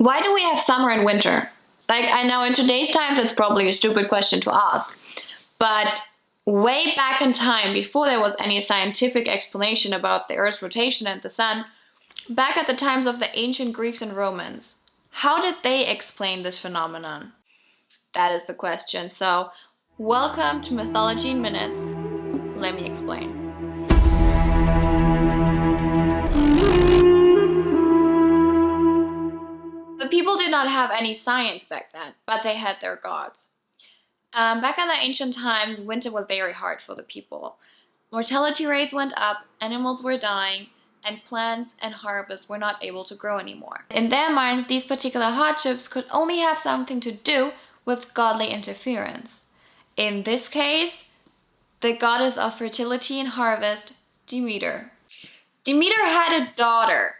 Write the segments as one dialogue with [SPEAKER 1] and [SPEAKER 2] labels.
[SPEAKER 1] Why do we have summer and winter? Like, I know in today's times it's probably a stupid question to ask, but way back in time, before there was any scientific explanation about the Earth's rotation and the sun, back at the times of the ancient Greeks and Romans, how did they explain this phenomenon? That is the question. So, welcome to Mythology in Minutes. Let me explain. The people did not have any science back then, but they had their gods. Back in the ancient times, winter was very hard for the people. Mortality rates went up, animals were dying, and plants and harvests were not able to grow anymore. In their minds, these particular hardships could only have something to do with godly interference. In this case, the goddess of fertility and harvest, Demeter. Demeter had a daughter,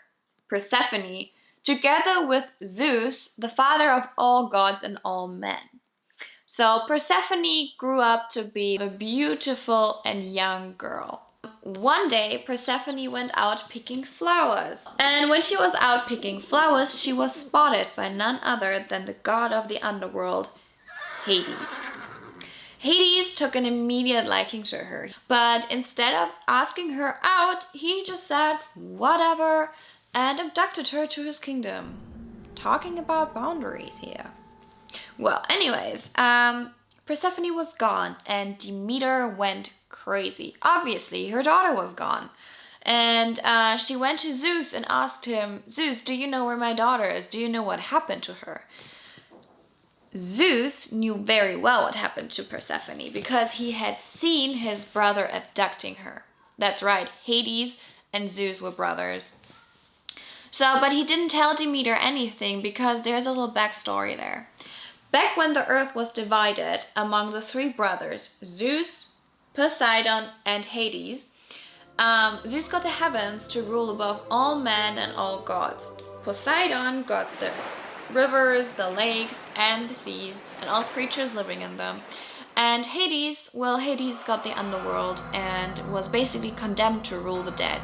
[SPEAKER 1] Persephone, together with Zeus, the father of all gods and all men. So Persephone grew up to be a beautiful and young girl. One day, Persephone went out picking flowers. And when she was out picking flowers, she was spotted by none other than the god of the underworld, Hades. Hades took an immediate liking to her, but instead of asking her out, he just said, whatever, and abducted her to his kingdom. Talking about boundaries here. Well, anyways, Persephone was gone and Demeter went crazy. Obviously, her daughter was gone. And she went to Zeus and asked him, Zeus, do you know where my daughter is? Do you know what happened to her? Zeus knew very well what happened to Persephone because he had seen his brother abducting her. That's right, Hades and Zeus were brothers. So, but he didn't tell Demeter anything because there's a little backstory there. Back when the earth was divided among the three brothers, Zeus, Poseidon, and Hades, Zeus got the heavens to rule above all men and all gods. Poseidon got the rivers, the lakes, and the seas, and all creatures living in them. And Hades, well, Hades got the underworld and was basically condemned to rule the dead.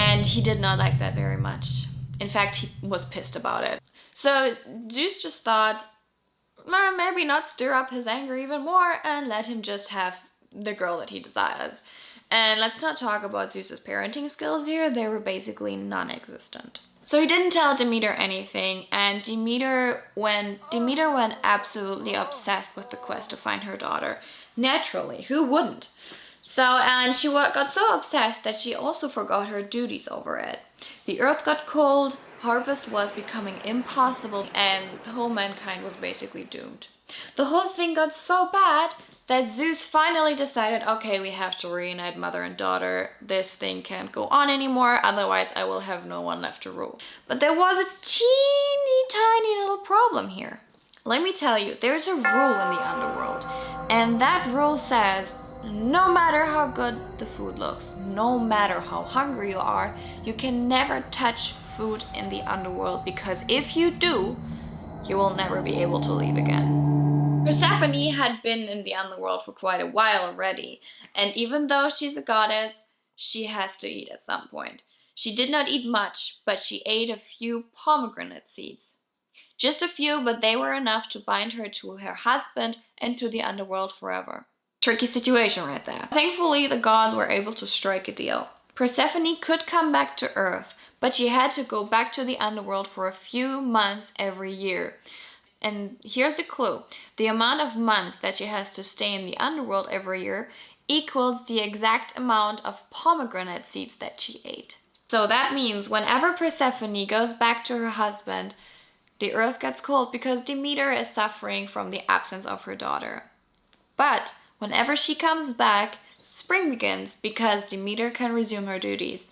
[SPEAKER 1] And he did not like that very much. In fact, he was pissed about it. So Zeus just thought, maybe not stir up his anger even more and let him just have the girl that he desires. And let's not talk about Zeus's parenting skills here. They were basically non-existent. So he didn't tell Demeter anything, and Demeter went absolutely obsessed with the quest to find her daughter. Naturally, who wouldn't? So, and she got so obsessed that she also forgot her duties over it. The earth got cold, harvest was becoming impossible, and whole mankind was basically doomed. The whole thing got so bad that Zeus finally decided, okay, we have to reunite mother and daughter. This thing can't go on anymore, otherwise I will have no one left to rule. But there was a teeny tiny little problem here. Let me tell you, there's a rule in the underworld, and that rule says, no matter how good the food looks, no matter how hungry you are, you can never touch food in the underworld, because if you do, you will never be able to leave again. Persephone had been in the underworld for quite a while already, and even though she's a goddess, she has to eat at some point. She did not eat much, but she ate a few pomegranate seeds. Just a few, but they were enough to bind her to her husband and to the underworld forever. Tricky situation right there. Thankfully, the gods were able to strike a deal. Persephone could come back to Earth, but she had to go back to the underworld for a few months every year. And here's the clue. The amount of months that she has to stay in the underworld every year equals the exact amount of pomegranate seeds that she ate. So that means whenever Persephone goes back to her husband, the earth gets cold because Demeter is suffering from the absence of her daughter. But whenever she comes back, spring begins because Demeter can resume her duties.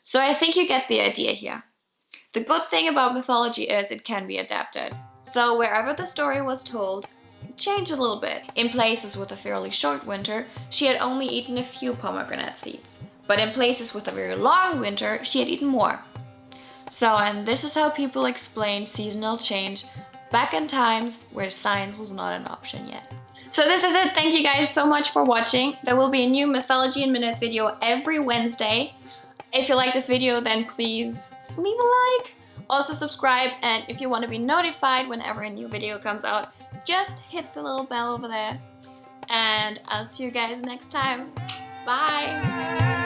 [SPEAKER 1] So I think you get the idea here. The good thing about mythology is it can be adapted. So wherever the story was told, change a little bit. In places with a fairly short winter, she had only eaten a few pomegranate seeds. But in places with a very long winter, she had eaten more. So, and this is how people explain seasonal change back in times where science was not an option yet. So this is it. Thank you guys so much for watching. There will be a new Mythology in Minutes video every Wednesday. If you like this video, then please leave a like. Also subscribe, and if you want to be notified whenever a new video comes out, just hit the little bell over there. And I'll see you guys next time. Bye!